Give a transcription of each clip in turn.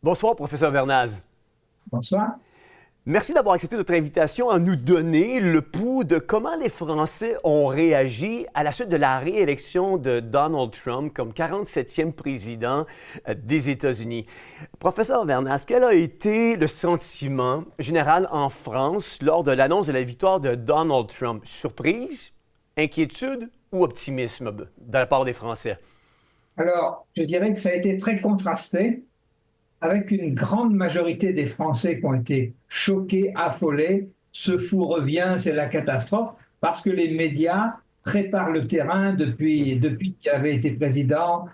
Bonsoir, professeur Vernaz. Bonsoir. Merci d'avoir accepté notre invitation à nous donner le pouls de comment les Français ont réagi à la suite de la réélection de Donald Trump comme 47e président des États-Unis. Professeur Vernaz, quel a été le sentiment général en France lors de l'annonce de la victoire de Donald Trump? Surprise, inquiétude ou optimisme de la part des Français? Alors, je dirais que ça a été très contrasté, avec une grande majorité des Français qui ont été choqués, affolés. Ce fou revient, c'est la catastrophe, parce que les médias préparent le terrain depuis qu'il avait été président,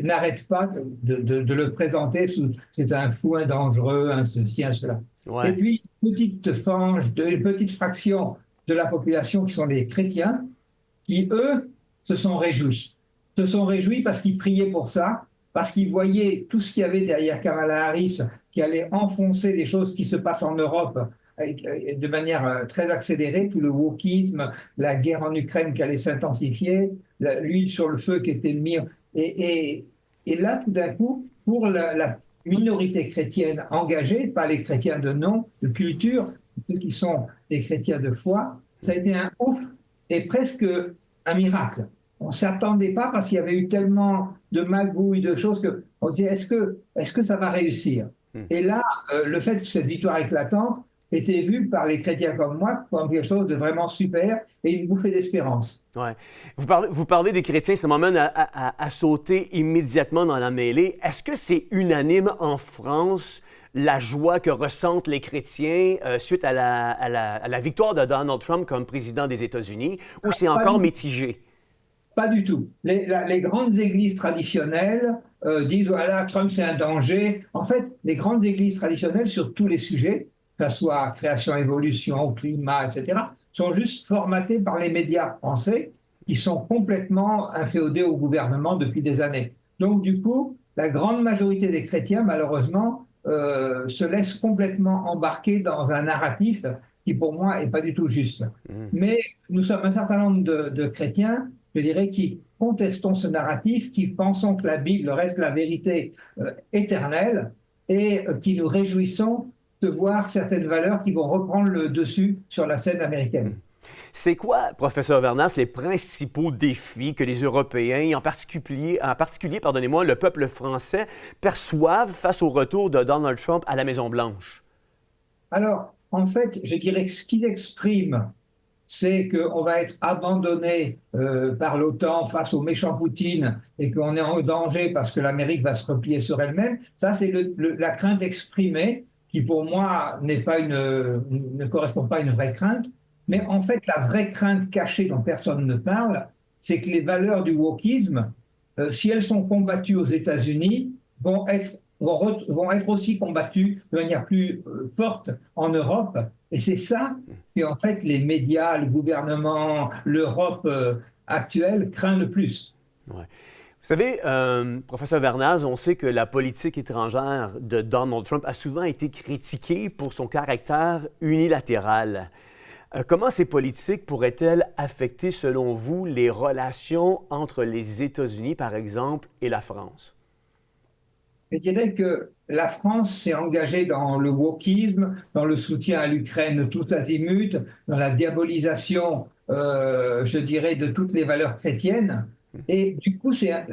n'arrêtent pas de le présenter sous c'est un fou, un dangereux, un ceci, un cela. Et Ouais. puis, une petite fraction de la population qui sont les chrétiens, qui, eux, se sont réjouis. Se sont réjouis parce qu'ils priaient pour ça, parce qu'ils voyaient tout ce qu'il y avait derrière Kamala Harris, qui allait enfoncer les choses qui se passent en Europe de manière très accélérée, tout le wokisme, la guerre en Ukraine qui allait s'intensifier, l'huile sur le feu qui était mise. Et là, tout d'un coup, pour la minorité chrétienne engagée, pas les chrétiens de nom, de culture, ceux qui sont des chrétiens de foi, ça a été un ouf et presque un miracle. On ne s'attendait pas parce qu'il y avait eu tellement de magouilles, de choses qu'on se disait est-ce que ça va réussir? Hmm. Et là, le fait que cette victoire éclatante était vue par les chrétiens comme moi comme quelque chose de vraiment super et une bouffée d'espérance. Ouais. Vous parlez des chrétiens, ça m'amène à sauter immédiatement dans la mêlée. Est-ce que c'est unanime en France la joie que ressentent les chrétiens suite à la victoire de Donald Trump comme président des États-Unis, ou c'est Pas encore du, mitigé? pas du tout. Les grandes églises traditionnelles disent voilà, Trump c'est un danger. En fait, les grandes églises traditionnelles sur tous les sujets, que ce soit création, évolution, climat, etc., sont juste formatées par les médias français qui sont complètement inféodés au gouvernement depuis des années. Donc, du coup, la grande majorité des chrétiens, malheureusement, se laissent complètement embarquer dans un narratif qui, pour moi, n'est pas du tout juste. Hmm. Mais nous sommes un certain nombre de chrétiens, je dirais, qui contestons ce narratif, qui pensons que la Bible reste la vérité éternelle et qui nous réjouissons de voir certaines valeurs qui vont reprendre le dessus sur la scène américaine. C'est quoi, professeur Vernas, les principaux défis que les Européens, en particulier, pardonnez-moi, le peuple français, perçoivent face au retour de Donald Trump à la Maison-Blanche? Alors, en fait, je dirais que ce qu'il exprime, c'est qu'on va être abandonné par l'OTAN face au méchant Poutine et qu'on est en danger parce que l'Amérique va se replier sur elle-même. Ça, c'est la crainte exprimée qui, pour moi, ne correspond pas à une vraie crainte. Mais en fait, la vraie crainte cachée dont personne ne parle, c'est que les valeurs du wokisme, si elles sont combattues aux États-Unis, vont être aussi combattues de manière plus forte en Europe. Et c'est ça que, en fait, les médias, le gouvernement, l'Europe actuelle craint le plus. Ouais. Vous savez, professeur Vernaz, on sait que la politique étrangère de Donald Trump a souvent été critiquée pour son caractère unilatéral. Comment ces politiques pourraient-elles affecter, selon vous, les relations entre les États-Unis, par exemple, et la France? Je dirais que la France s'est engagée dans le wokisme, dans le soutien à l'Ukraine tout azimut, dans la diabolisation, je dirais, de toutes les valeurs chrétiennes. Et du coup, c'est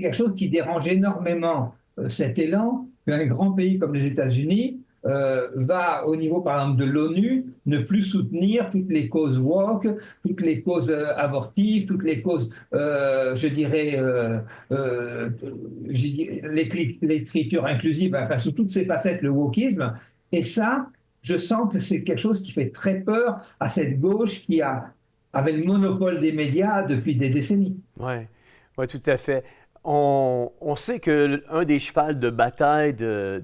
quelque chose qui dérange énormément cet élan qu'un grand pays comme les États-Unis va, au niveau, par exemple, de l'ONU, ne plus soutenir toutes les causes woke, toutes les causes abortives, toutes les causes, je dirais, euh, l'écriture inclusive, enfin, sous toutes ces facettes, le wokisme. Et ça, je sens que c'est quelque chose qui fait très peur à cette gauche avait le monopole des médias depuis des décennies. Oui, ouais, tout à fait. On sait qu'un des chevals de bataille de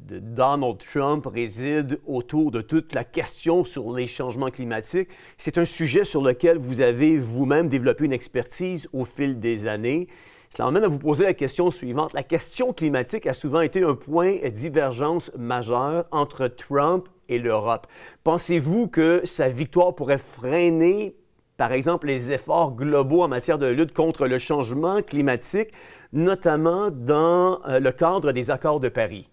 Donald Trump réside autour de toute la question sur les changements climatiques. C'est un sujet sur lequel vous avez vous-même développé une expertise au fil des années. Cela m'amène à vous poser la question suivante. La question climatique a souvent été un point de divergence majeur entre Trump et l'Europe. Pensez-vous que sa victoire pourrait freiner, par exemple, les efforts globaux en matière de lutte contre le changement climatique, notamment dans le cadre des accords de Paris?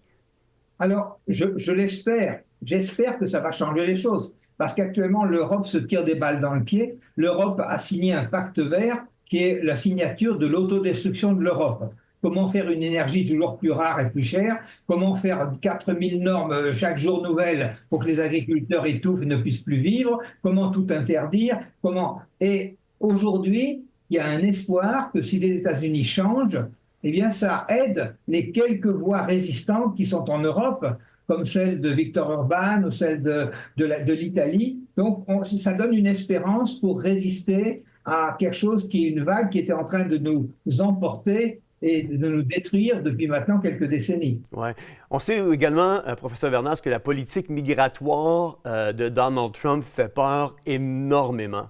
Alors, je l'espère. J'espère que ça va changer les choses. Parce qu'actuellement, l'Europe se tire des balles dans le pied. L'Europe a signé un pacte vert qui est la signature de l'autodestruction de l'Europe. Comment faire une énergie toujours plus rare et plus chère? Comment faire 4000 normes chaque jour nouvelles pour que les agriculteurs étouffent et ne puissent plus vivre? Comment tout interdire? Comment... Et aujourd'hui, il y a un espoir que si les États-Unis changent, eh bien, ça aide les quelques voix résistantes qui sont en Europe, comme celle de Viktor Orban ou celle de l'Italie. Donc, ça donne une espérance pour résister à quelque chose qui est une vague qui était en train de nous emporter et de nous détruire depuis maintenant quelques décennies. Ouais. On sait également, professeur Vernas, que la politique migratoire de Donald Trump fait peur énormément,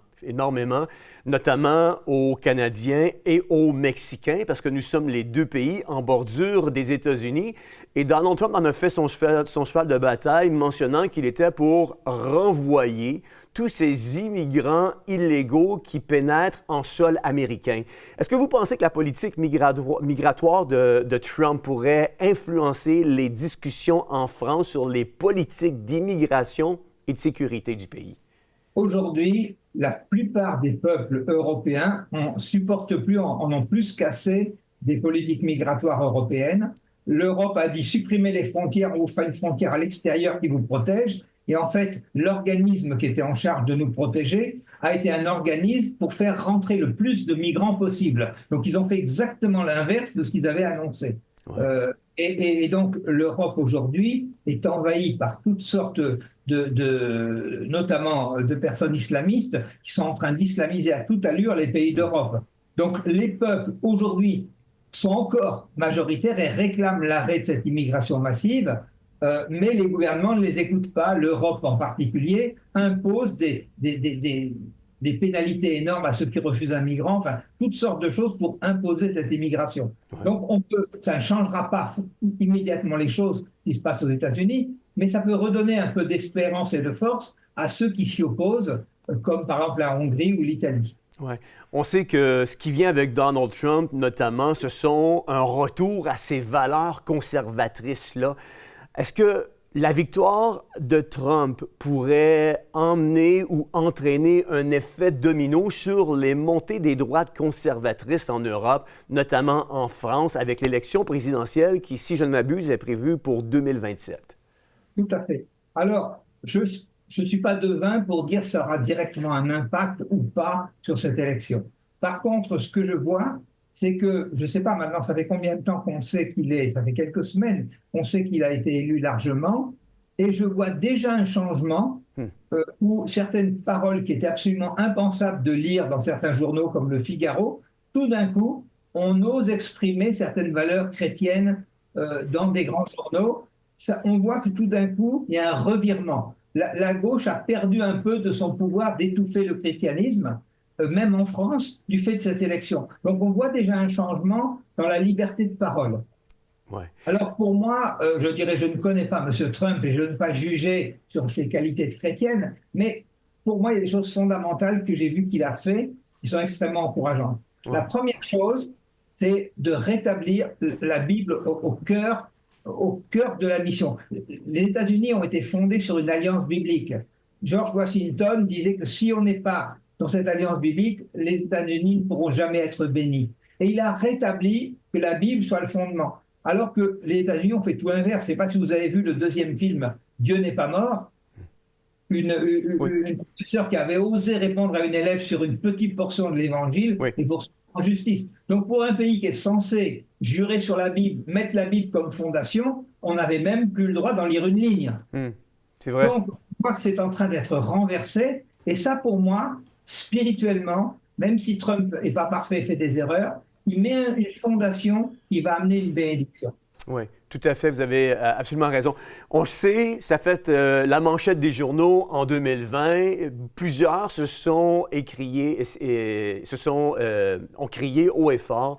notamment aux Canadiens et aux Mexicains, parce que nous sommes les deux pays en bordure des États-Unis. Et Donald Trump en a fait son cheval de bataille, mentionnant qu'il était pour renvoyer tous ces immigrants illégaux qui pénètrent en sol américain. Est-ce que vous pensez que la politique migratoire de Trump pourrait influencer les discussions en France sur les politiques d'immigration et de sécurité du pays? Aujourd'hui, la plupart des peuples européens en supportent plus, en ont plus cassé des politiques migratoires européennes. L'Europe a dit supprimer les frontières, on vous fera une frontière à l'extérieur qui vous protège. Et en fait, l'organisme qui était en charge de nous protéger a été un organisme pour faire rentrer le plus de migrants possible. Donc, ils ont fait exactement l'inverse de ce qu'ils avaient annoncé. Ouais. Et donc, l'Europe aujourd'hui est envahie par toutes sortes notamment de personnes islamistes qui sont en train d'islamiser à toute allure les pays d'Europe. Donc, les peuples aujourd'hui sont encore majoritaires et réclament l'arrêt de cette immigration massive. Mais les gouvernements ne les écoutent pas. L'Europe en particulier impose des pénalités énormes à ceux qui refusent un migrant, enfin, toutes sortes de choses pour imposer cette immigration. Ouais. Donc, ça ne changera pas immédiatement les choses, ce qui se passe aux États-Unis, mais ça peut redonner un peu d'espérance et de force à ceux qui s'y opposent, comme par exemple la Hongrie ou l'Italie. Ouais. On sait que ce qui vient avec Donald Trump, notamment, ce sont un retour à ces valeurs conservatrices-là. Est-ce que la victoire de Trump pourrait emmener ou entraîner un effet domino sur les montées des droites conservatrices en Europe, notamment en France, avec l'élection présidentielle qui, si je ne m'abuse, est prévue pour 2027? Tout à fait. Alors, je ne suis pas devin pour dire que ça aura directement un impact ou pas sur cette élection. Par contre, ce que je vois, c'est que, je ne sais pas maintenant, ça fait combien de temps qu'on sait qu'il est, ça fait quelques semaines, on sait qu'il a été élu largement, et je vois déjà un changement où certaines paroles qui étaient absolument impensables de lire dans certains journaux comme Le Figaro, tout d'un coup, on ose exprimer certaines valeurs chrétiennes dans des grands journaux. Ça, on voit que tout d'un coup, il y a un revirement. La gauche a perdu un peu de son pouvoir d'étouffer le christianisme, même en France, du fait de cette élection. Donc on voit déjà un changement dans la liberté de parole. Ouais. Alors pour moi, je dirais, je ne connais pas M. Trump et je ne veux pas juger sur ses qualités chrétiennes, mais pour moi, il y a des choses fondamentales que j'ai vues qu'il a fait qui sont extrêmement encourageantes. Ouais. La première chose, c'est de rétablir la Bible au cœur de la mission. Les États-Unis ont été fondés sur une alliance biblique. George Washington disait que si on n'est pas dans cette alliance biblique, les États-Unis ne pourront jamais être bénis. Et il a rétabli que la Bible soit le fondement. Alors que les États-Unis ont fait tout l'inverse. Je ne sais pas si vous avez vu le deuxième film, Dieu n'est pas mort. Une professeure qui avait osé répondre à une élève sur une petite portion de l'Évangile et pour en justice. Donc pour un pays qui est censé jurer sur la Bible, mettre la Bible comme fondation, on n'avait même plus le droit d'en lire une ligne. C'est vrai. Donc on voit que c'est en train d'être renversé. Et ça, pour moi, spirituellement, même si Trump n'est pas parfait et fait des erreurs, il met une fondation qui va amener une bénédiction. Oui, tout à fait, vous avez absolument raison. On le sait, ça fait la manchette des journaux en 2020. Plusieurs se sont écriés, ont crié haut et fort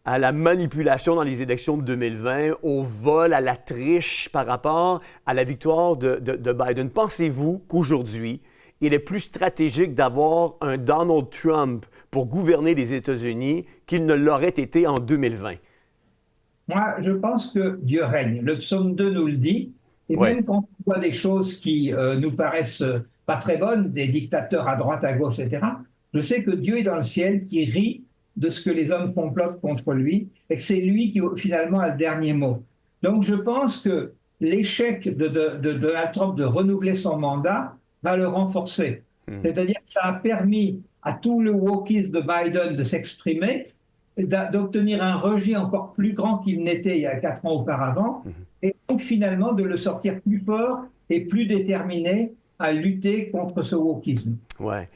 à la manipulation dans les élections de 2020, au vol, à la triche par rapport à la victoire de Biden. Pensez-vous qu'aujourd'hui, il est plus stratégique d'avoir un Donald Trump pour gouverner les États-Unis qu'il ne l'aurait été en 2020? Moi, je pense que Dieu règne. Le psaume 2 nous le dit. Et Oui. même quand on voit des choses qui nous paraissent pas très bonnes, des dictateurs à droite, à gauche, etc., je sais que Dieu est dans le ciel qui rit de ce que les hommes complotent contre lui et que c'est lui qui finalement a le dernier mot. Donc je pense que l'échec de Donald Trump de renouveler son mandat va le renforcer. C'est-à-dire que ça a permis à tout le wokisme de Biden de s'exprimer, d'obtenir un rejet encore plus grand qu'il n'était il y a 4 ans auparavant, et donc finalement de le sortir plus fort et plus déterminé à lutter contre ce wokisme. Ouais.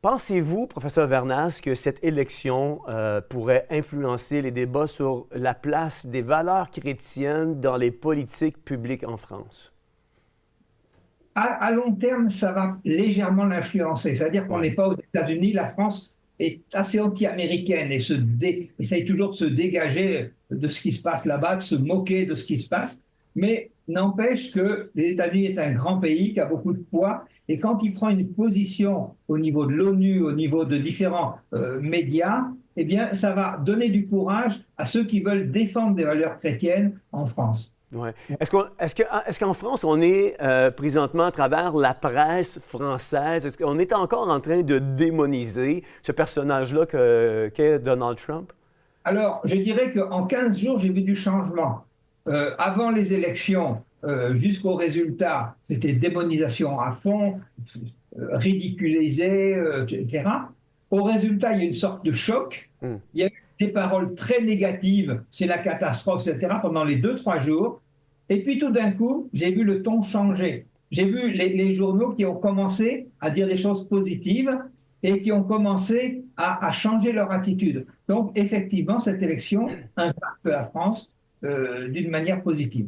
Pensez-vous, professeur Vernas, que cette élection pourrait influencer les débats sur la place des valeurs chrétiennes dans les politiques publiques en France? À long terme, ça va légèrement l'influencer. C'est-à-dire qu'on n'est pas aux États-Unis, la France est assez anti-américaine et essaye toujours de se dégager de ce qui se passe là-bas, de se moquer de ce qui se passe. Mais n'empêche que les États-Unis est un grand pays qui a beaucoup de poids. Et quand il prend une position au niveau de l'ONU, au niveau de différents médias, eh bien, ça va donner du courage à ceux qui veulent défendre des valeurs chrétiennes en France. Ouais. Est-ce qu'en France, on est présentement à travers la presse française, est-ce qu'on est encore en train de démoniser ce personnage-là qu'est Donald Trump? Alors, je dirais qu'en 15 jours, j'ai vu du changement. Avant les élections, jusqu'au résultat, c'était démonisation à fond, ridiculisé, etc. Au résultat, il y a une sorte de choc. Il y a eu des paroles très négatives, c'est la catastrophe, etc., pendant les 2-3 jours. Et puis tout d'un coup, j'ai vu le ton changer. J'ai vu les journaux qui ont commencé à dire des choses positives et qui ont commencé à changer leur attitude. Donc effectivement, cette élection impacte la France d'une manière positive.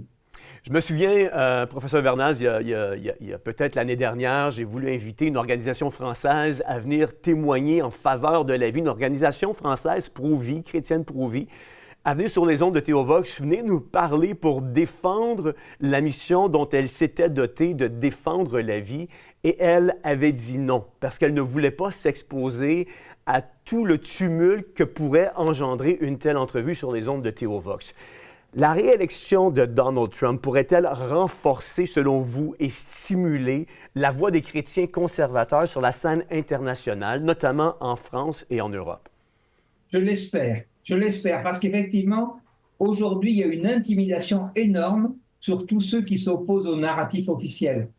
Je me souviens, professeur Vernas, il y a peut-être l'année dernière, j'ai voulu inviter une organisation française à venir témoigner en faveur de la vie, une organisation française pro-vie, chrétienne pro-vie, à venir sur les ondes de Théovox, venir nous parler pour défendre la mission dont elle s'était dotée de défendre la vie. Et elle avait dit non, parce qu'elle ne voulait pas s'exposer à tout le tumulte que pourrait engendrer une telle entrevue sur les ondes de Théovox. La réélection de Donald Trump pourrait-elle renforcer, selon vous, et stimuler la voix des chrétiens conservateurs sur la scène internationale, notamment en France et en Europe? Je l'espère, parce qu'effectivement, aujourd'hui, il y a une intimidation énorme sur tous ceux qui s'opposent au narratif officiel.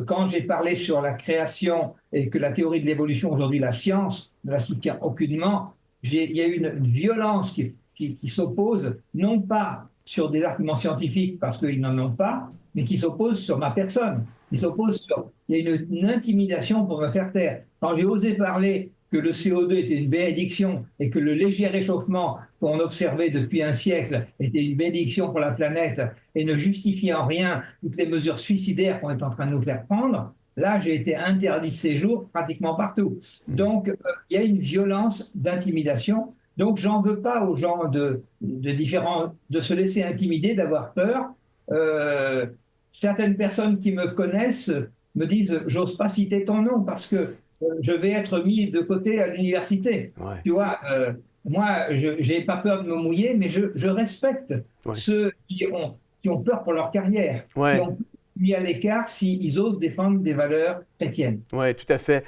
Quand j'ai parlé sur la création et que la théorie de l'évolution, aujourd'hui, la science ne la soutient aucunement, il y a une violence qui s'oppose, non pas sur des arguments scientifiques parce qu'ils n'en ont pas, mais qui s'oppose sur ma personne. Il y a une intimidation pour me faire taire. Quand j'ai osé parler que le CO2 était une bénédiction et que le léger réchauffement qu'on observait depuis un siècle était une bénédiction pour la planète et ne justifiait en rien toutes les mesures suicidaires qu'on est en train de nous faire prendre, là, j'ai été interdit de séjour pratiquement partout. Donc, il y a une violence d'intimidation. Donc, j'en veux pas aux gens de se laisser intimider, d'avoir peur. Certaines personnes qui me connaissent me disent « j'ose pas citer ton nom parce que je vais être mis de côté à l'université. Ouais. » Tu vois, moi, je n'ai pas peur de me mouiller, mais je respecte ceux qui ont peur pour leur carrière, qui ont mis à l'écart s'ils osent défendre des valeurs chrétiennes. Oui, tout à fait.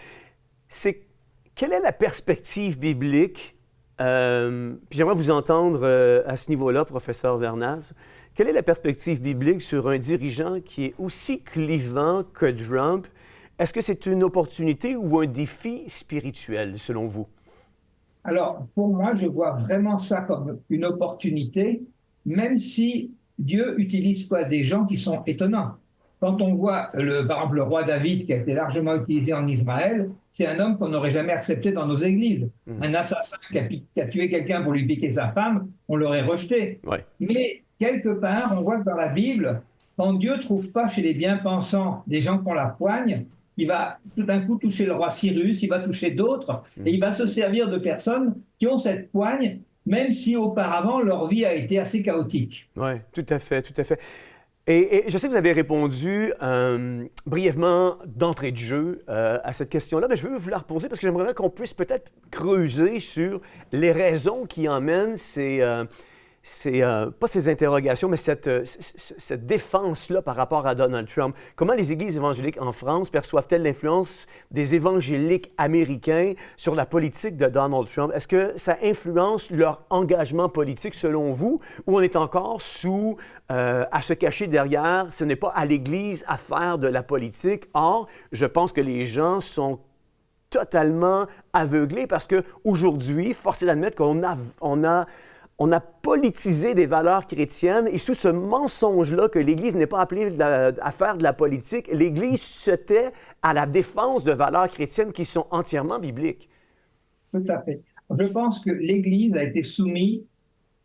Quelle est la perspective biblique? Puis j'aimerais vous entendre à ce niveau-là, professeur Vernas. Quelle est la perspective biblique sur un dirigeant qui est aussi clivant que Trump? Est-ce que c'est une opportunité ou un défi spirituel, selon vous? Alors, pour moi, je vois vraiment ça comme une opportunité, même si Dieu utilise pas des gens qui sont étonnants. Quand on voit, par exemple, le roi David, qui a été largement utilisé en Israël, c'est un homme qu'on n'aurait jamais accepté dans nos églises. Un assassin qui a tué quelqu'un pour lui piquer sa femme, on l'aurait rejeté. Mais quelque part, on voit que dans la Bible, quand Dieu ne trouve pas chez les bien-pensants des gens qui ont la poigne, il va tout d'un coup toucher le roi Cyrus, il va toucher d'autres, et il va se servir de personnes qui ont cette poigne, même si auparavant leur vie a été assez chaotique. Oui, tout à fait, tout à fait. Et je sais que vous avez répondu brièvement d'entrée de jeu à cette question-là, mais je veux vous la reposer parce que j'aimerais qu'on puisse peut-être creuser sur les raisons qui emmènent pas ces interrogations, mais cette défense-là par rapport à Donald Trump. Comment les églises évangéliques en France perçoivent-elles l'influence des évangéliques américains sur la politique de Donald Trump? Est-ce que ça influence leur engagement politique selon vous, ou on est encore à se cacher derrière, ce n'est pas à l'Église à faire de la politique? Or, je pense que les gens sont totalement aveuglés parce qu'aujourd'hui, force est d'admettre on a politisé des valeurs chrétiennes et sous ce mensonge-là que l'Église n'est pas appelée à faire de la politique, l'Église se tait à la défense de valeurs chrétiennes qui sont entièrement bibliques. Tout à fait. Je pense que l'Église a été soumise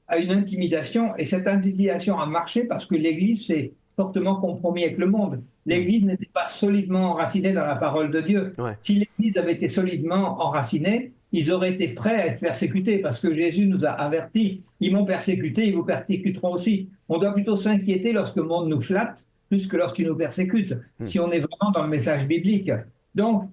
à une intimidation et cette intimidation a marché parce que l'Église s'est fortement compromis avec le monde. L'Église n'était pas solidement enracinée dans la parole de Dieu. Ouais. Si l'Église avait été solidement enracinée, ils auraient été prêts à être persécutés parce que Jésus nous a avertis. Ils m'ont persécuté, ils vous persécuteront aussi. On doit plutôt s'inquiéter lorsque le monde nous flatte plus que lorsqu'il nous persécute, si on est vraiment dans le message biblique. Donc,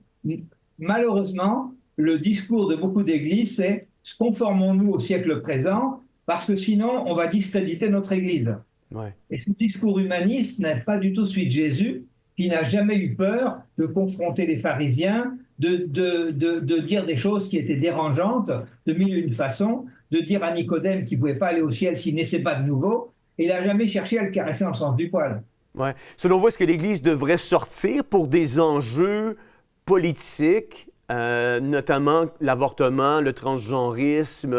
malheureusement, le discours de beaucoup d'églises, c'est « conformons-nous au siècle présent parce que sinon, on va discréditer notre Église ». Ouais. Et ce discours humaniste n'est pas du tout celui de Jésus, qui n'a jamais eu peur de confronter les pharisiens, de dire des choses qui étaient dérangeantes, de mille et une façons, de dire à Nicodème qu'il ne pouvait pas aller au ciel s'il ne naissait pas de nouveau, et il n'a jamais cherché à le caresser dans le sens du poil. Ouais. Selon vous, est-ce que l'Église devrait sortir pour des enjeux politiques, notamment l'avortement, le transgenrisme,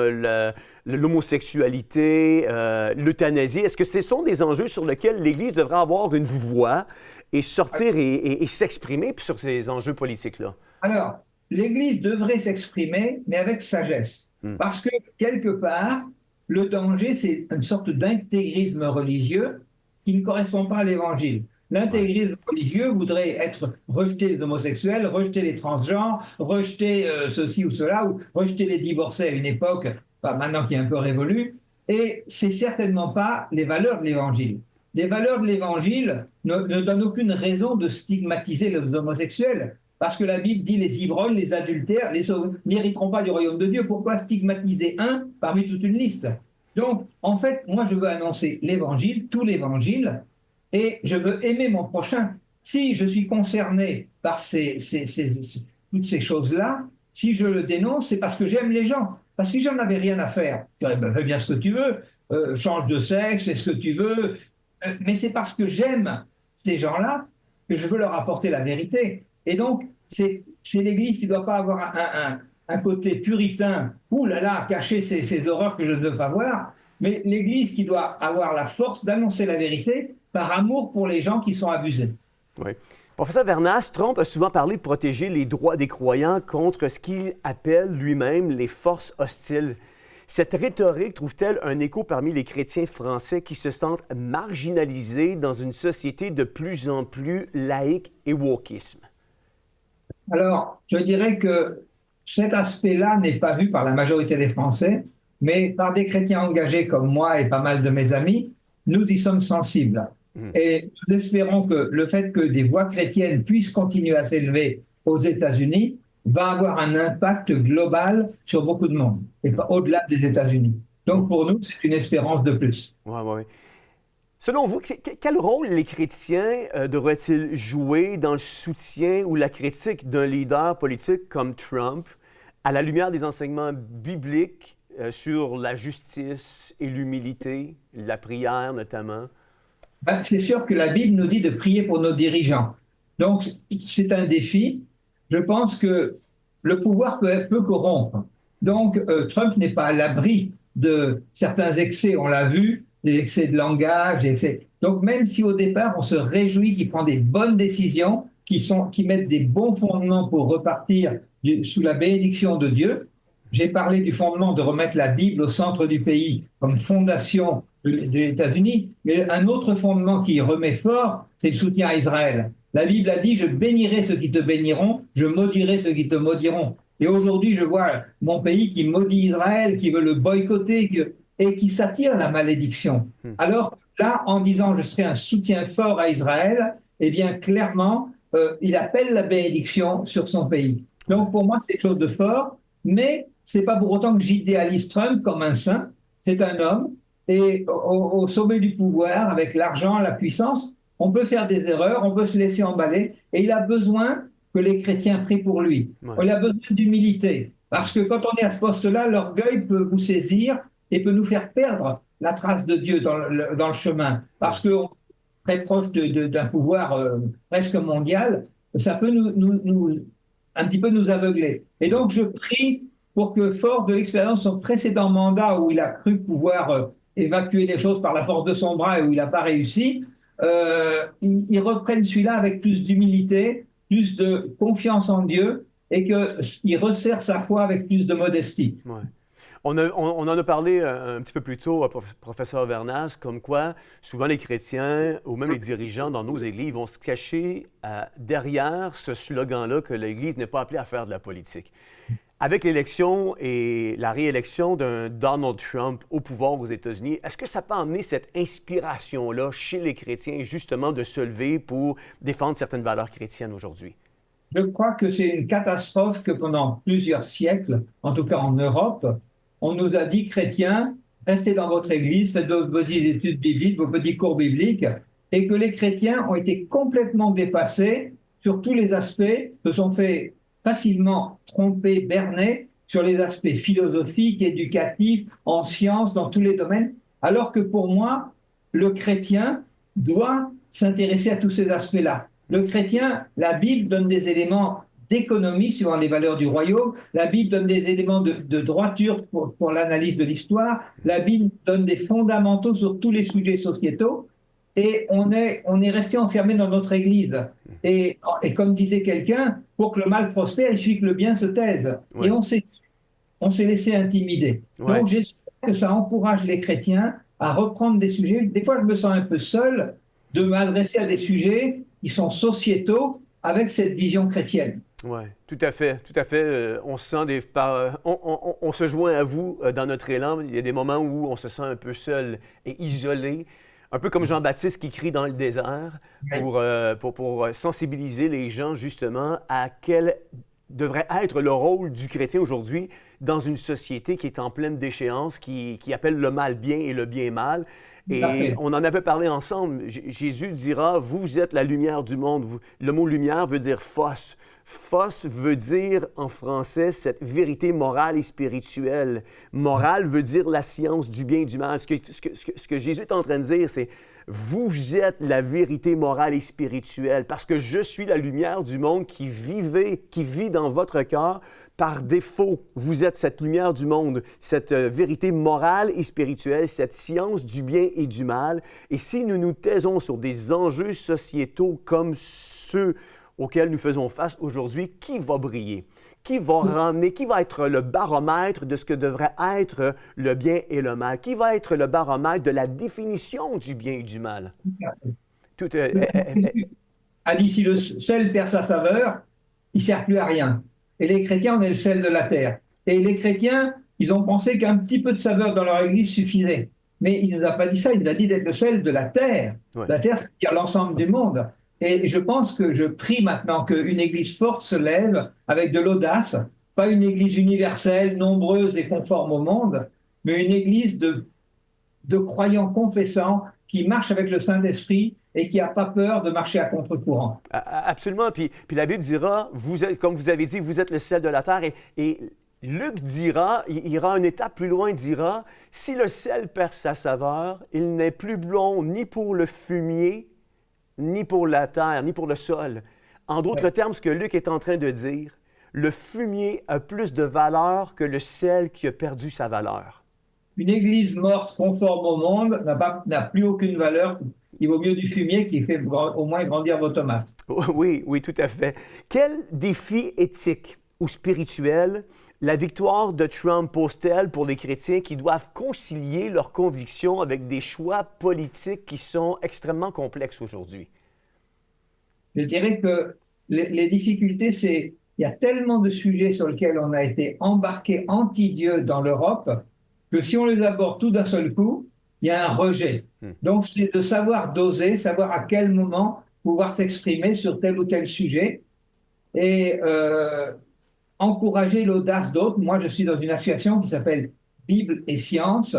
l'homosexualité, l'euthanasie? Est-ce que ce sont des enjeux sur lesquels l'Église devrait avoir une voix et sortir et s'exprimer sur ces enjeux politiques-là? Alors, l'Église devrait s'exprimer, mais avec sagesse. Parce que, quelque part, le danger, c'est une sorte d'intégrisme religieux qui ne correspond pas à l'Évangile. L'intégrisme religieux voudrait rejeter les homosexuels, rejeter les transgenres, rejeter ceci ou cela, ou rejeter les divorcés à une époque, maintenant qui est un peu révolue, et c'est certainement pas les valeurs de l'Évangile. Les valeurs de l'Évangile ne donnent aucune raison de stigmatiser les homosexuels, parce que la Bible dit les ivrognes, les adultères, n'hériteront pas du royaume de Dieu. Pourquoi stigmatiser un parmi toute une liste? Donc, en fait, moi, je veux annoncer l'Évangile, tout l'Évangile, et je veux aimer mon prochain. Si je suis concerné par toutes ces choses-là, si je le dénonce, c'est parce que j'aime les gens. Parce que si j'en avais rien à faire, je dirais, fais bien ce que tu veux, change de sexe, fais ce que tu veux, mais c'est parce que j'aime ces gens-là que je veux leur apporter la vérité. Et donc, c'est l'Église qui ne doit pas avoir un côté puritain, ouh là là, cacher ces horreurs que je ne veux pas voir, mais l'Église qui doit avoir la force d'annoncer la vérité par amour pour les gens qui sont abusés. Oui. Professeur Vernas, Trump a souvent parlé de protéger les droits des croyants contre ce qu'il appelle lui-même les forces hostiles. Cette rhétorique trouve-t-elle un écho parmi les chrétiens français qui se sentent marginalisés dans une société de plus en plus laïque et wokisme? Alors, je dirais que cet aspect-là n'est pas vu par la majorité des Français, mais par des chrétiens engagés comme moi et pas mal de mes amis, nous y sommes sensibles. Et nous espérons que le fait que des voix chrétiennes puissent continuer à s'élever aux États-Unis va avoir un impact global sur beaucoup de monde, et pas au-delà des États-Unis. Donc pour nous, c'est une espérance de plus. Oui. Selon vous, quel rôle les chrétiens devraient-ils jouer dans le soutien ou la critique d'un leader politique comme Trump à la lumière des enseignements bibliques sur la justice et l'humilité, la prière notamment? C'est sûr que la Bible nous dit de prier pour nos dirigeants. Donc, c'est un défi. Je pense que le pouvoir peut corrompre. Donc, Trump n'est pas à l'abri de certains excès, on l'a vu, des excès de langage, des excès. Donc, même si au départ, on se réjouit qu'il prend des bonnes décisions, qui mettent des bons fondements pour repartir sous la bénédiction de Dieu, j'ai parlé du fondement de remettre la Bible au centre du pays comme fondation de États-Unis, mais un autre fondement qui remet fort, c'est le soutien à Israël. La Bible a dit « Je bénirai ceux qui te béniront, je maudirai ceux qui te maudiront ». Et aujourd'hui, je vois mon pays qui maudit Israël, qui veut le boycotter. et qui s'attire la malédiction. Alors là, en disant je serai un soutien fort à Israël, eh bien clairement, il appelle la bénédiction sur son pays. Donc pour moi, c'est quelque chose de fort, mais c'est pas pour autant que j'idéalise Trump comme un saint. C'est un homme, et au sommet du pouvoir, avec l'argent, la puissance, on peut faire des erreurs, on peut se laisser emballer, et il a besoin que les chrétiens prient pour lui. Ouais. Il a besoin d'humilité, parce que quand on est à ce poste-là, l'orgueil peut vous saisir et peut nous faire perdre la trace de Dieu dans le chemin, parce qu'on est très proche d'un pouvoir presque mondial, ça peut un petit peu nous aveugler. Et donc je prie pour que, fort de l'expérience de son précédent mandat où il a cru pouvoir évacuer les choses par la force de son bras et où il n'a pas réussi, il reprenne celui-là avec plus d'humilité, plus de confiance en Dieu et qu'il resserre sa foi avec plus de modestie. Ouais. On en a parlé un petit peu plus tôt, professeur Vernas, comme quoi souvent les chrétiens ou même les dirigeants dans nos églises vont se cacher derrière ce slogan-là que l'Église n'est pas appelée à faire de la politique. Avec l'élection et la réélection d'un Donald Trump au pouvoir aux États-Unis, est-ce que ça peut emmener cette inspiration-là chez les chrétiens justement de se lever pour défendre certaines valeurs chrétiennes aujourd'hui? Je crois que c'est une catastrophe que pendant plusieurs siècles, en tout cas en Europe, on nous a dit, chrétiens, restez dans votre église, faites vos petites études bibliques, vos petits cours bibliques, et que les chrétiens ont été complètement dépassés sur tous les aspects, se sont fait facilement tromper, berner sur les aspects philosophiques, éducatifs, en sciences, dans tous les domaines, alors que pour moi, le chrétien doit s'intéresser à tous ces aspects-là. Le chrétien, la Bible donne des éléments d'économie suivant les valeurs du royaume, la Bible donne des éléments de droiture pour l'analyse de l'histoire, la Bible donne des fondamentaux sur tous les sujets sociétaux, et on est resté enfermé dans notre église. Et comme disait quelqu'un, pour que le mal prospère, il suffit que le bien se taise. Ouais. Et on s'est laissé intimider. Ouais. Donc j'espère que ça encourage les chrétiens à reprendre des sujets. Des fois, je me sens un peu seul de m'adresser à des sujets qui sont sociétaux avec cette vision chrétienne. Oui, tout à fait, tout à fait. On se sent on se joint à vous dans notre élan. Il y a des moments où on se sent un peu seul et isolé. Un peu comme Jean-Baptiste qui crie dans le désert pour sensibiliser les gens justement à quel devrait être le rôle du chrétien aujourd'hui dans une société qui est en pleine déchéance, qui appelle le mal bien et le bien mal. Et on en avait parlé ensemble. Jésus dira, vous êtes la lumière du monde. Le mot lumière veut dire phos. Phos veut dire en français cette vérité morale et spirituelle. Morale veut dire la science du bien et du mal. Ce que Jésus est en train de dire, c'est vous êtes la vérité morale et spirituelle parce que je suis la lumière du monde qui vit dans votre cœur par défaut. Vous êtes cette lumière du monde, cette vérité morale et spirituelle, cette science du bien et du mal. Et si nous nous taisons sur des enjeux sociétaux comme ceux auxquels nous faisons face aujourd'hui, qui va briller? Qui va être le baromètre de ce que devrait être le bien et le mal? Qui va être le baromètre de la définition du bien et du mal? A dit, si le sel perd sa saveur, il ne sert plus à rien. Et les chrétiens, on est le sel de la terre. Et les chrétiens, ils ont pensé qu'un petit peu de saveur dans leur église suffisait. Mais il ne nous a pas dit ça, il nous a dit d'être le sel de la terre. Ouais. La terre, c'est-à-dire l'ensemble du monde. Et je pense que je prie maintenant qu'une église forte se lève avec de l'audace, pas une église universelle, nombreuse et conforme au monde, mais une église de croyants confessants qui marchent avec le Saint-Esprit et qui n'a pas peur de marcher à contre-courant. Absolument. Puis la Bible dira, comme vous avez dit, vous êtes le sel de la terre. Et Luc dira, il ira une étape plus loin, dira, si le sel perd sa saveur, il n'est plus bon ni pour le fumier, ni pour la terre, ni pour le sol. En d'autres termes, ce que Luc est en train de dire, le fumier a plus de valeur que le sel qui a perdu sa valeur. Une église morte conforme au monde n'a plus aucune valeur. Il vaut mieux du fumier qui fait au moins grandir vos tomates. Oui, tout à fait. Quel défi éthique ou spirituel la victoire de Trump pose-t-elle pour les chrétiens qui doivent concilier leurs convictions avec des choix politiques qui sont extrêmement complexes aujourd'hui? Je dirais que les difficultés, c'est qu'il y a tellement de sujets sur lesquels on a été embarqué anti-Dieu dans l'Europe que si on les aborde tout d'un seul coup, il y a un rejet. Donc, c'est de savoir doser, savoir à quel moment pouvoir s'exprimer sur tel ou tel sujet et encourager l'audace d'autres. Moi, je suis dans une association qui s'appelle Bible et Sciences,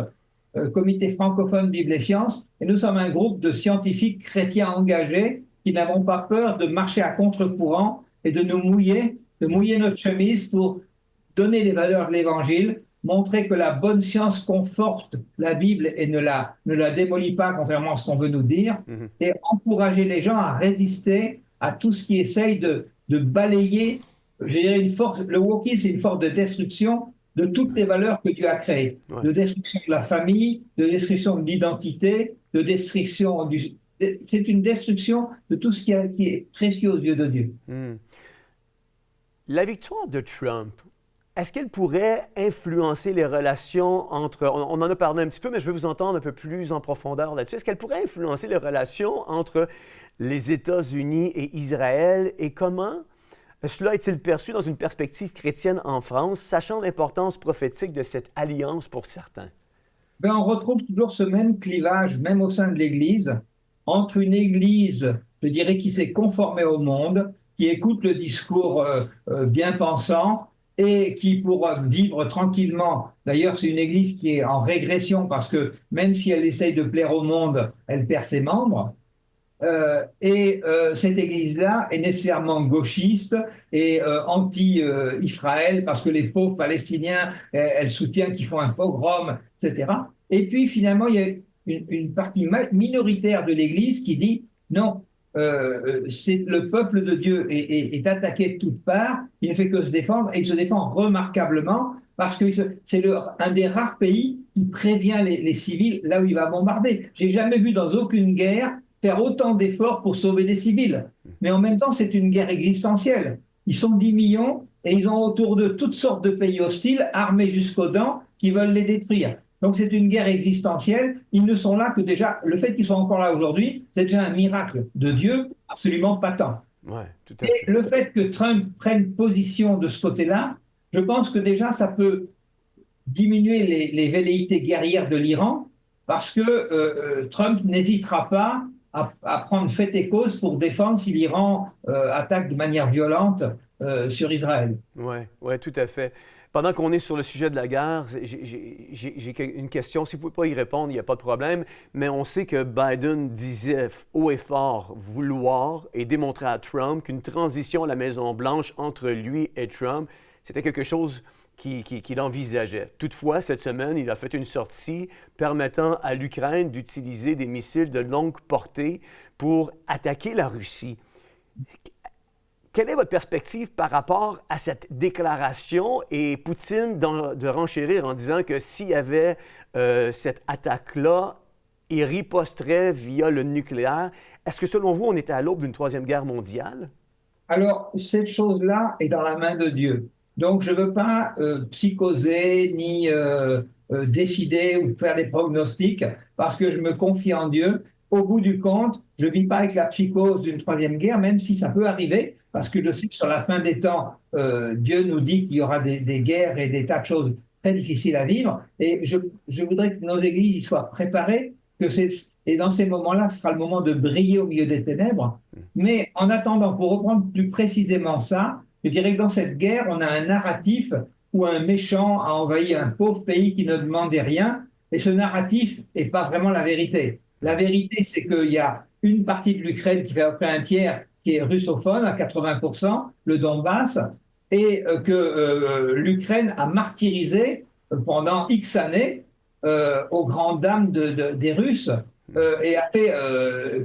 Comité francophone Bible et Sciences, et nous sommes un groupe de scientifiques chrétiens engagés qui n'avons pas peur de marcher à contre-courant et de mouiller notre chemise pour donner les valeurs de l'Évangile, montrer que la bonne science conforte la Bible et ne la démolit pas, contrairement à ce qu'on veut nous dire, et encourager les gens à résister à tout ce qui essaye de balayer. Je dirais le wokisme, c'est une force de destruction de toutes les valeurs que Dieu a créées, de destruction de la famille, de destruction de l'identité, de destruction c'est une destruction de tout ce qui est précieux aux yeux de Dieu. La victoire de Trump, est-ce qu'elle pourrait influencer les relations entre... On en a parlé un petit peu, mais je veux vous entendre un peu plus en profondeur là-dessus. Est-ce qu'elle pourrait influencer les relations entre les États-Unis et Israël et comment cela est-il perçu dans une perspective chrétienne en France, sachant l'importance prophétique de cette alliance pour certains? Ben, on retrouve toujours ce même clivage, même au sein de l'Église, entre une Église, je dirais, qui s'est conformée au monde, qui écoute le discours bien pensant et qui, pour vivre tranquillement, d'ailleurs c'est une Église qui est en régression parce que même si elle essaye de plaire au monde, elle perd ses membres. Cette Église-là est nécessairement gauchiste et anti-Israël parce que les pauvres Palestiniens, elle soutient qu'ils font un pogrom, etc. Et puis finalement, il y a une partie minoritaire de l'Église qui dit non, c'est le peuple de Dieu est attaqué de toutes parts, il ne fait que se défendre et il se défend remarquablement parce que c'est un des rares pays qui prévient les civils là où il va bombarder. J'ai jamais vu dans aucune guerre faire autant d'efforts pour sauver des civils. Mais en même temps, c'est une guerre existentielle. Ils sont 10 millions et ils ont autour d'eux toutes sortes de pays hostiles, armés jusqu'aux dents, qui veulent les détruire. Donc c'est une guerre existentielle. Ils ne sont là que déjà, le fait qu'ils soient encore là aujourd'hui, c'est déjà un miracle de Dieu absolument patent. Ouais, tout à fait. Et le fait que Trump prenne position de ce côté-là, je pense que déjà ça peut diminuer les velléités guerrières de l'Iran, parce que Trump n'hésitera pas à prendre fait et cause pour défendre si l'Iran attaque de manière violente sur Israël. Oui, ouais, tout à fait. Pendant qu'on est sur le sujet de la guerre, j'ai une question. Si vous ne pouvez pas y répondre, il n'y a pas de problème. Mais on sait que Biden disait haut et fort vouloir et démontrer à Trump qu'une transition à la Maison-Blanche entre lui et Trump, c'était quelque chose qu'il envisageait. Toutefois, cette semaine, il a fait une sortie permettant à l'Ukraine d'utiliser des missiles de longue portée pour attaquer la Russie. Quelle est votre perspective par rapport à cette déclaration et Poutine de renchérir en disant que s'il y avait cette attaque-là, il riposterait via le nucléaire? Est-ce que selon vous, on était à l'aube d'une troisième guerre mondiale? Alors, cette chose-là est dans la main de Dieu. Donc, je ne veux pas psychoser ni décider ou faire des pronostics parce que je me confie en Dieu. Au bout du compte, je ne vis pas avec la psychose d'une troisième guerre, même si ça peut arriver, parce que je sais que sur la fin des temps, Dieu nous dit qu'il y aura des guerres et des tas de choses très difficiles à vivre. Et je voudrais que nos églises y soient préparées, et dans ces moments-là, ce sera le moment de briller au milieu des ténèbres. Mais en attendant, pour reprendre plus précisément ça, je dirais que dans cette guerre, on a un narratif où un méchant a envahi un pauvre pays qui ne demandait rien, et ce narratif n'est pas vraiment la vérité. La vérité, c'est qu'il y a une partie de l'Ukraine qui fait à peu près un tiers qui est russophone à 80%, le Donbass, et que l'Ukraine a martyrisé pendant X années aux grandes dames des Russes et a fait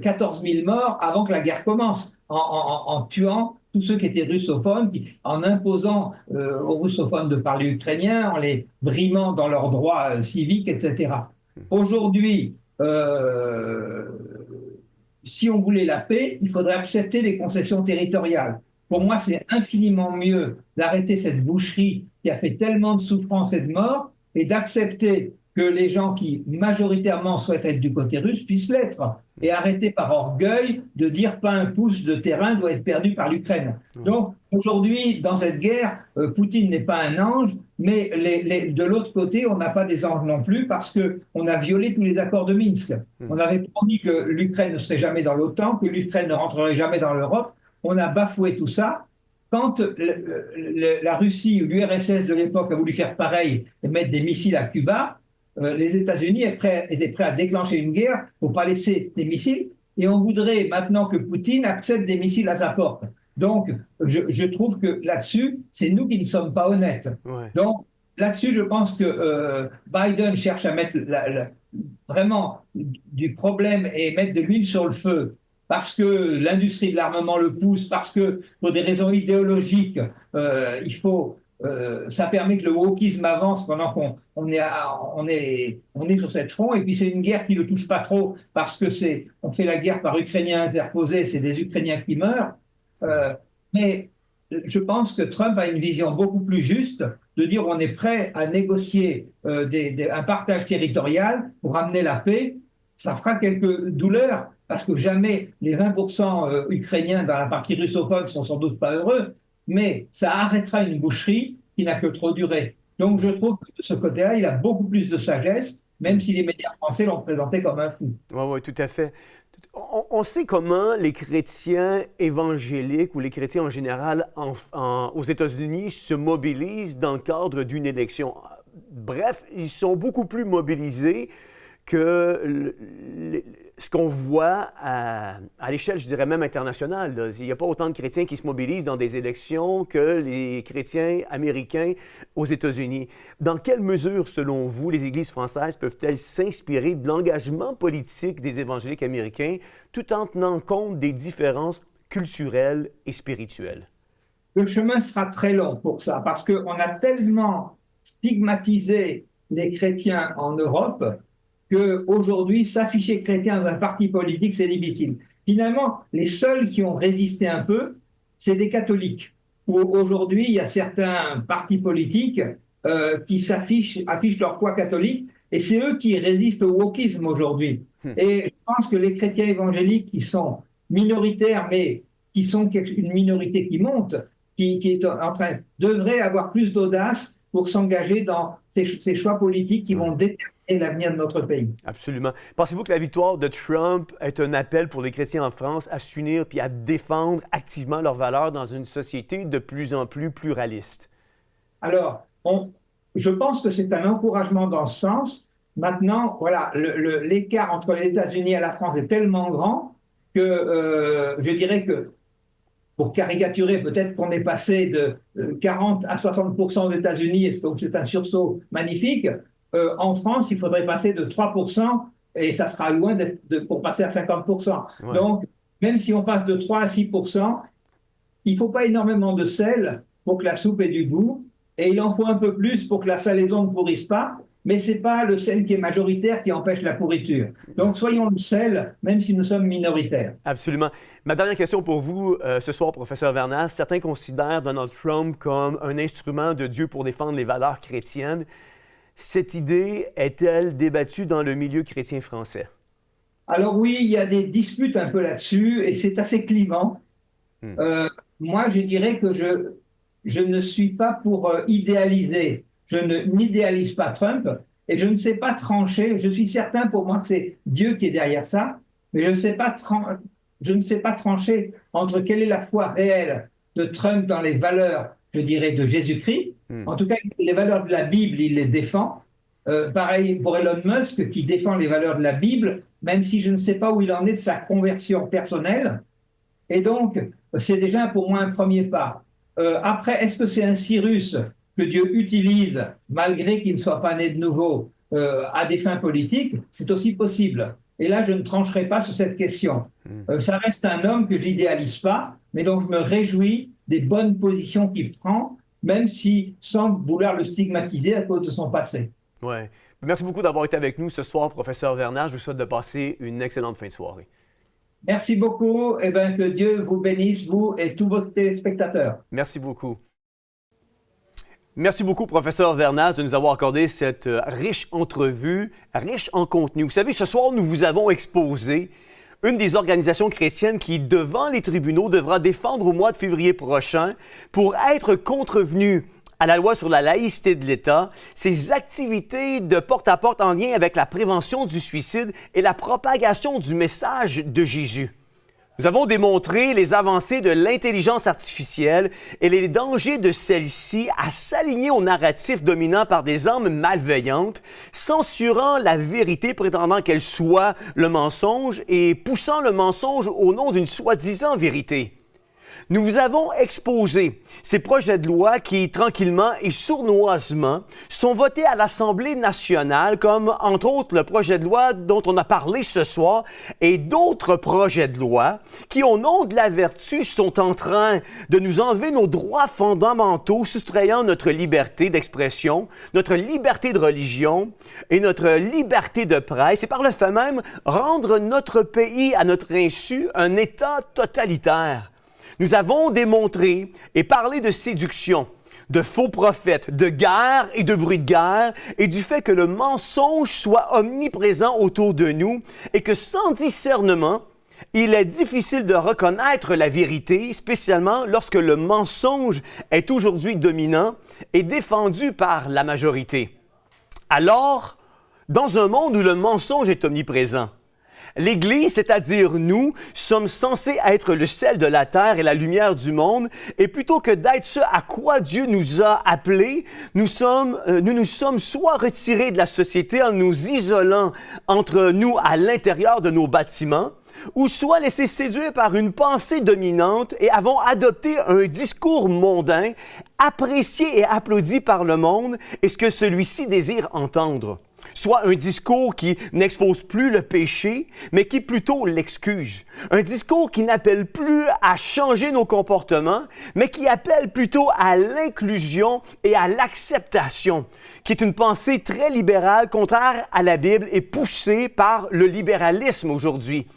14 000 morts avant que la guerre commence, en tuant tous ceux qui étaient russophones, en imposant aux russophones de parler ukrainien, en les brimant dans leurs droits civiques, etc. Aujourd'hui, si on voulait la paix, il faudrait accepter des concessions territoriales. Pour moi, c'est infiniment mieux d'arrêter cette boucherie qui a fait tellement de souffrance et de mort et d'accepter que les gens qui majoritairement souhaitent être du côté russe puissent l'être et arrêter par orgueil de dire pas un pouce de terrain doit être perdu par l'Ukraine. Donc aujourd'hui, dans cette guerre, Poutine n'est pas un ange, mais de l'autre côté, on n'a pas des anges non plus parce qu'on a violé tous les accords de Minsk. On avait promis que l'Ukraine ne serait jamais dans l'OTAN, que l'Ukraine ne rentrerait jamais dans l'Europe. On a bafoué tout ça. Quand la Russie ou l'URSS de l'époque a voulu faire pareil et mettre des missiles à Cuba, les États-Unis étaient prêts à déclencher une guerre pour ne pas laisser des missiles. Et on voudrait maintenant que Poutine accepte des missiles à sa porte. Donc, je trouve que là-dessus, c'est nous qui ne sommes pas honnêtes. Ouais. Donc, là-dessus, je pense que Biden cherche à mettre vraiment du problème et mettre de l'huile sur le feu parce que l'industrie de l'armement le pousse, parce que pour des raisons idéologiques, ça permet que le wokisme avance pendant qu'on est sur cette front. Et puis c'est une guerre qui ne le touche pas trop parce que on fait la guerre par Ukrainiens interposés, c'est des Ukrainiens qui meurent. Mais je pense que Trump a une vision beaucoup plus juste de dire on est prêt à négocier un partage territorial pour amener la paix. Ça fera quelques douleurs parce que jamais les 20% ukrainiens dans la partie russophone ne sont sans doute pas heureux, mais ça arrêtera une boucherie qui n'a que trop duré. Donc je trouve que de ce côté-là, il a beaucoup plus de sagesse, même si les médias français l'ont présenté comme un fou. Oui, tout à fait. On sait comment les chrétiens évangéliques ou les chrétiens en général aux États-Unis se mobilisent dans le cadre d'une élection. Bref, ils sont beaucoup plus mobilisés que ce qu'on voit à l'échelle, je dirais même internationale. Là. Il n'y a pas autant de chrétiens qui se mobilisent dans des élections que les chrétiens américains aux États-Unis. Dans quelle mesure, selon vous, les églises françaises peuvent-elles s'inspirer de l'engagement politique des évangéliques américains tout en tenant compte des différences culturelles et spirituelles? Le chemin sera très long pour ça, parce qu'on a tellement stigmatisé les chrétiens en Europe qu'aujourd'hui, s'afficher chrétien dans un parti politique, c'est difficile. Finalement, les seuls qui ont résisté un peu, c'est des catholiques. Où aujourd'hui, il y a certains partis politiques qui affichent leur foi catholique, et c'est eux qui résistent au wokisme aujourd'hui. Et je pense que les chrétiens évangéliques qui sont minoritaires, mais qui sont une minorité qui monte, qui est en train, devraient avoir plus d'audace pour s'engager dans ces choix politiques qui vont déterminer l'avenir de notre pays. Absolument. Pensez-vous que la victoire de Trump est un appel pour les chrétiens en France à s'unir puis à défendre activement leurs valeurs dans une société de plus en plus pluraliste? Alors, je pense que c'est un encouragement dans ce sens. Maintenant, voilà, l'écart entre les États-Unis et la France est tellement grand que je dirais que, pour caricaturer, peut-être qu'on est passé de 40 à 60% aux États-Unis, donc c'est un sursaut magnifique. En France, il faudrait passer de 3% et ça sera loin pour passer à 50%. Ouais. Donc, même si on passe de 3 à 6%, il ne faut pas énormément de sel pour que la soupe ait du goût et il en faut un peu plus pour que la salaison ne pourrisse pas, mais ce n'est pas le sel qui est majoritaire qui empêche la pourriture. Donc, soyons le sel, même si nous sommes minoritaires. Absolument. Ma dernière question pour vous ce soir, professeur Vernas. Certains considèrent Donald Trump comme un instrument de Dieu pour défendre les valeurs chrétiennes. Cette idée est-elle débattue dans le milieu chrétien français? Alors oui, il y a des disputes un peu là-dessus et c'est assez clivant. Moi, je dirais que je ne suis pas pour idéaliser. Je n'idéalise pas Trump et je ne sais pas trancher. Je suis certain pour moi que c'est Dieu qui est derrière ça, mais je ne sais pas trancher entre quelle est la foi réelle de Trump dans les valeurs, je dirais, de Jésus-Christ. En tout cas, les valeurs de la Bible, il les défend. Pareil pour Elon Musk, qui défend les valeurs de la Bible, même si je ne sais pas où il en est de sa conversion personnelle. Et donc, c'est déjà pour moi un premier pas. Après, est-ce que c'est un Cyrus que Dieu utilise, malgré qu'il ne soit pas né de nouveau, à des fins politiques? C'est aussi possible. Et là, je ne trancherai pas sur cette question. Ça reste un homme que je n'idéalise pas, mais donc je me réjouis des bonnes positions qu'il prend, même si sans vouloir le stigmatiser à cause de son passé. Oui. Merci beaucoup d'avoir été avec nous ce soir, professeur Vernas. Je vous souhaite de passer une excellente fin de soirée. Merci beaucoup. Et bien, que Dieu vous bénisse, vous et tous vos téléspectateurs. Merci beaucoup. Merci beaucoup, professeur Vernas, de nous avoir accordé cette riche entrevue, riche en contenu. Vous savez, ce soir, nous vous avons exposé une des organisations chrétiennes qui, devant les tribunaux, devra défendre au mois de février prochain pour être contrevenue à la loi sur la laïcité de l'État, ses activités de porte-à-porte en lien avec la prévention du suicide et la propagation du message de Jésus. Nous avons démontré les avancées de l'intelligence artificielle et les dangers de celle-ci à s'aligner au narratif dominant par des âmes malveillantes, censurant la vérité prétendant qu'elle soit le mensonge et poussant le mensonge au nom d'une soi-disant vérité. Nous vous avons exposé ces projets de loi qui, tranquillement et sournoisement, sont votés à l'Assemblée nationale, comme, entre autres, le projet de loi dont on a parlé ce soir et d'autres projets de loi qui, au nom de la vertu, sont en train de nous enlever nos droits fondamentaux, soustrayant notre liberté d'expression, notre liberté de religion et notre liberté de presse, et par le fait même, rendre notre pays, à notre insu, un État totalitaire. Nous avons démontré et parlé de séduction, de faux prophètes, de guerre et de bruit de guerre, et du fait que le mensonge soit omniprésent autour de nous et que sans discernement, il est difficile de reconnaître la vérité, spécialement lorsque le mensonge est aujourd'hui dominant et défendu par la majorité. Alors, dans un monde où le mensonge est omniprésent, l'Église, c'est-à-dire nous, sommes censés être le sel de la terre et la lumière du monde, et plutôt que d'être ce à quoi Dieu nous a appelés, nous nous sommes soit retirés de la société en nous isolant entre nous à l'intérieur de nos bâtiments, ou soit laissés séduire par une pensée dominante et avons adopté un discours mondain, apprécié et applaudi par le monde, et ce que celui-ci désire entendre. Soit un discours qui n'expose plus le péché, mais qui plutôt l'excuse. Un discours qui n'appelle plus à changer nos comportements, mais qui appelle plutôt à l'inclusion et à l'acceptation, qui est une pensée très libérale, contraire à la Bible et poussée par le libéralisme aujourd'hui.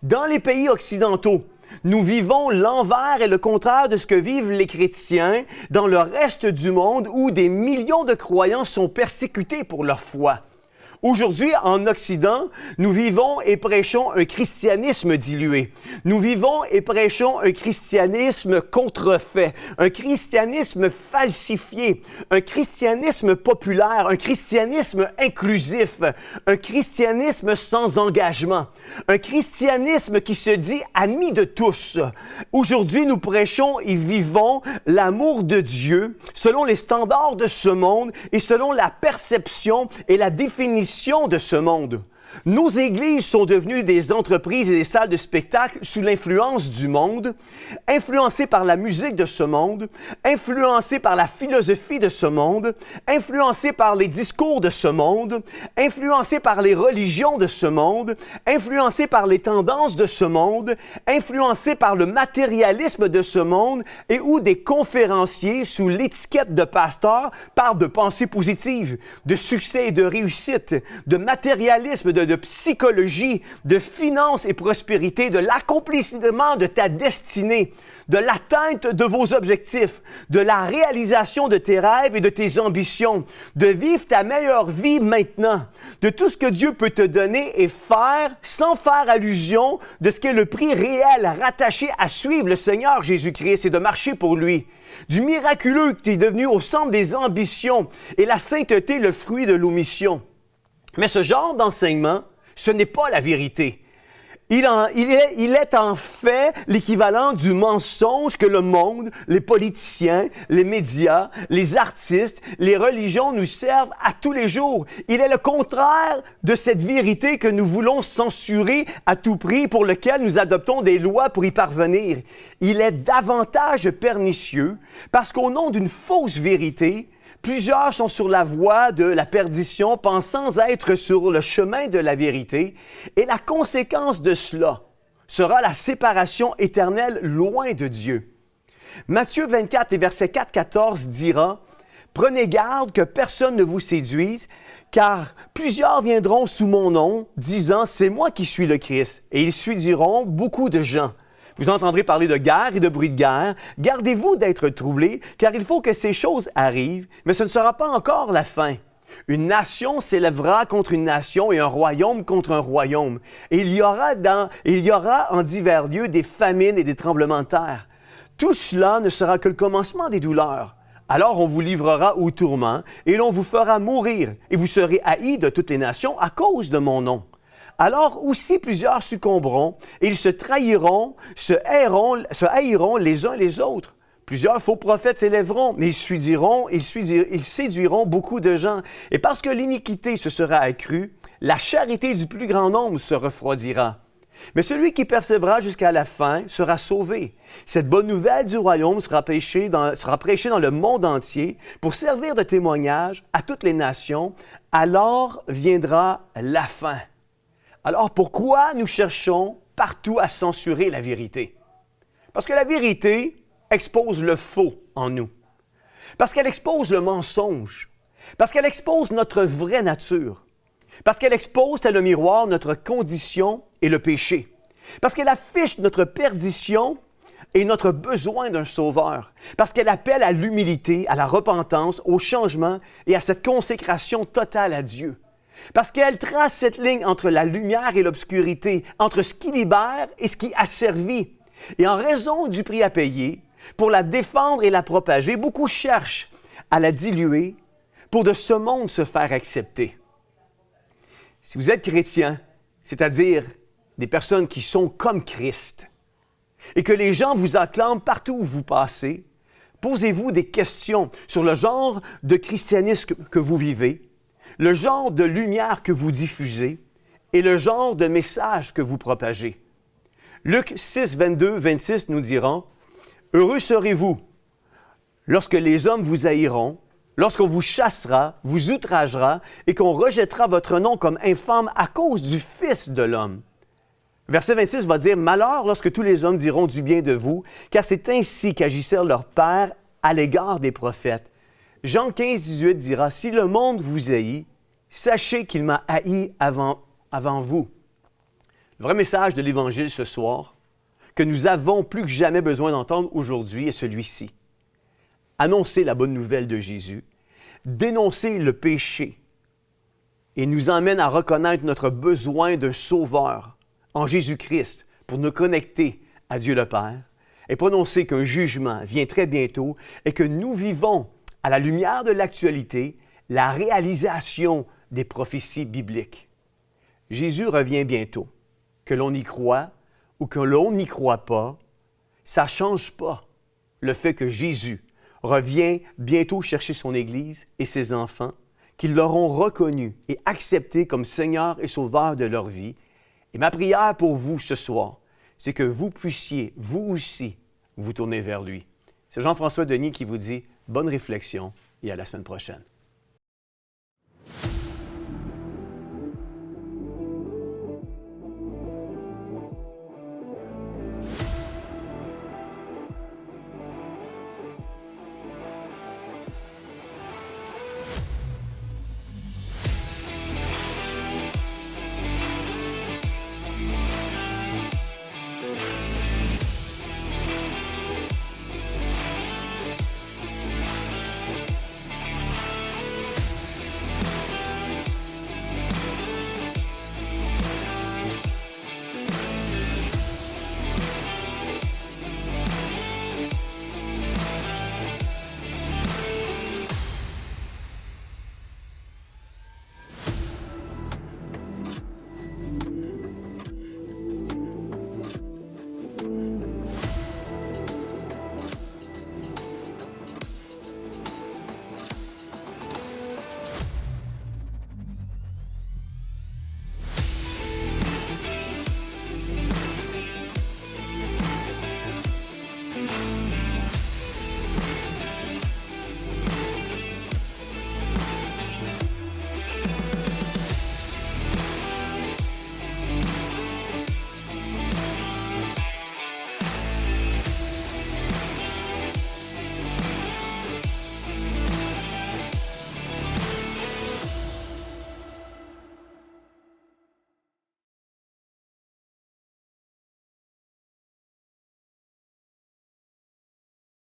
Dans les pays occidentaux, nous vivons l'envers et le contraire de ce que vivent les chrétiens dans le reste du monde où des millions de croyants sont persécutés pour leur foi. Aujourd'hui, en Occident, nous vivons et prêchons un christianisme dilué. Nous vivons et prêchons un christianisme contrefait, un christianisme falsifié, un christianisme populaire, un christianisme inclusif, un christianisme sans engagement, un christianisme qui se dit ami de tous. Aujourd'hui, nous prêchons et vivons l'amour de Dieu selon les standards de ce monde et selon la perception et la définition de ce monde. Nos églises sont devenues des entreprises et des salles de spectacle sous l'influence du monde, influencées par la musique de ce monde, influencées par la philosophie de ce monde, influencées par les discours de ce monde, influencées par les religions de ce monde, influencées par les tendances de ce monde, influencées par le matérialisme de ce monde et où des conférenciers sous l'étiquette de pasteurs parlent de pensée positive, de succès et de réussite, de matérialisme, de psychologie, de finances et prospérité, de l'accomplissement de ta destinée, de l'atteinte de vos objectifs, de la réalisation de tes rêves et de tes ambitions, de vivre ta meilleure vie maintenant, de tout ce que Dieu peut te donner et faire sans faire allusion de ce qu'est le prix réel rattaché à suivre le Seigneur Jésus-Christ et de marcher pour lui. Du miraculeux qui est devenu au centre des ambitions et la sainteté le fruit de l'omission. Mais ce genre d'enseignement, ce n'est pas la vérité. Il est en fait l'équivalent du mensonge que le monde, les politiciens, les médias, les artistes, les religions nous servent à tous les jours. Il est le contraire de cette vérité que nous voulons censurer à tout prix, pour lequel nous adoptons des lois pour y parvenir. Il est davantage pernicieux parce qu'au nom d'une fausse vérité, plusieurs sont sur la voie de la perdition, pensant être sur le chemin de la vérité, et la conséquence de cela sera la séparation éternelle loin de Dieu. Matthieu 24 et verset 4-14 dira « Prenez garde que personne ne vous séduise, car plusieurs viendront sous mon nom, disant « C'est moi qui suis le Christ », et ils séduiront beaucoup de gens. Vous entendrez parler de guerre et de bruit de guerre. Gardez-vous d'être troublés, car il faut que ces choses arrivent, mais ce ne sera pas encore la fin. Une nation s'élèvera contre une nation et un royaume contre un royaume. Et il y aura en divers lieux des famines et des tremblements de terre. Tout cela ne sera que le commencement des douleurs. Alors on vous livrera au tourment et l'on vous fera mourir, et vous serez haïs de toutes les nations à cause de mon nom. Alors aussi plusieurs succomberont, et ils se trahiront, se haïront les uns les autres. Plusieurs faux prophètes s'élèveront, mais ils séduiront beaucoup de gens. Et parce que l'iniquité se sera accrue, la charité du plus grand nombre se refroidira. Mais celui qui persévérera jusqu'à la fin sera sauvé. Cette bonne nouvelle du royaume sera prêchée dans le monde entier pour servir de témoignage à toutes les nations. Alors viendra la fin. Alors pourquoi nous cherchons partout à censurer la vérité? Parce que la vérité expose le faux en nous. Parce qu'elle expose le mensonge. Parce qu'elle expose notre vraie nature. Parce qu'elle expose, tel le miroir, notre condition et le péché. Parce qu'elle affiche notre perdition et notre besoin d'un sauveur. Parce qu'elle appelle à l'humilité, à la repentance, au changement et à cette consécration totale à Dieu. Parce qu'elle trace cette ligne entre la lumière et l'obscurité, entre ce qui libère et ce qui asservit. Et en raison du prix à payer, pour la défendre et la propager, beaucoup cherchent à la diluer pour de ce monde se faire accepter. Si vous êtes chrétien, c'est-à-dire des personnes qui sont comme Christ, et que les gens vous acclament partout où vous passez, posez-vous des questions sur le genre de christianisme que vous vivez, le genre de lumière que vous diffusez et le genre de message que vous propagez. Luc 6, 22, 26 nous dira « Heureux serez-vous lorsque les hommes vous haïront, lorsqu'on vous chassera, vous outragera et qu'on rejettera votre nom comme infâme à cause du Fils de l'homme. » Verset 26 va dire « Malheur lorsque tous les hommes diront du bien de vous, car c'est ainsi qu'agissait leur Père à l'égard des prophètes. » Jean 15, 18 dira « Si le monde vous haït, sachez qu'il m'a haï avant vous. » Le vrai message de l'Évangile ce soir, que nous avons plus que jamais besoin d'entendre aujourd'hui, est celui-ci. Annoncer la bonne nouvelle de Jésus, dénoncer le péché et nous emmène à reconnaître notre besoin d'un sauveur en Jésus-Christ pour nous connecter à Dieu le Père et prononcer qu'un jugement vient très bientôt et que nous vivons à la lumière de l'actualité la réalisation des prophéties bibliques. Jésus revient bientôt. Que l'on y croit ou que l'on n'y croit pas, ça ne change pas le fait que Jésus revient bientôt chercher son Église et ses enfants, qu'ils l'auront reconnu et accepté comme Seigneur et Sauveur de leur vie. Et ma prière pour vous ce soir, c'est que vous puissiez, vous aussi, vous tourner vers lui. C'est Jean-François Denis qui vous dit bonne réflexion et à la semaine prochaine.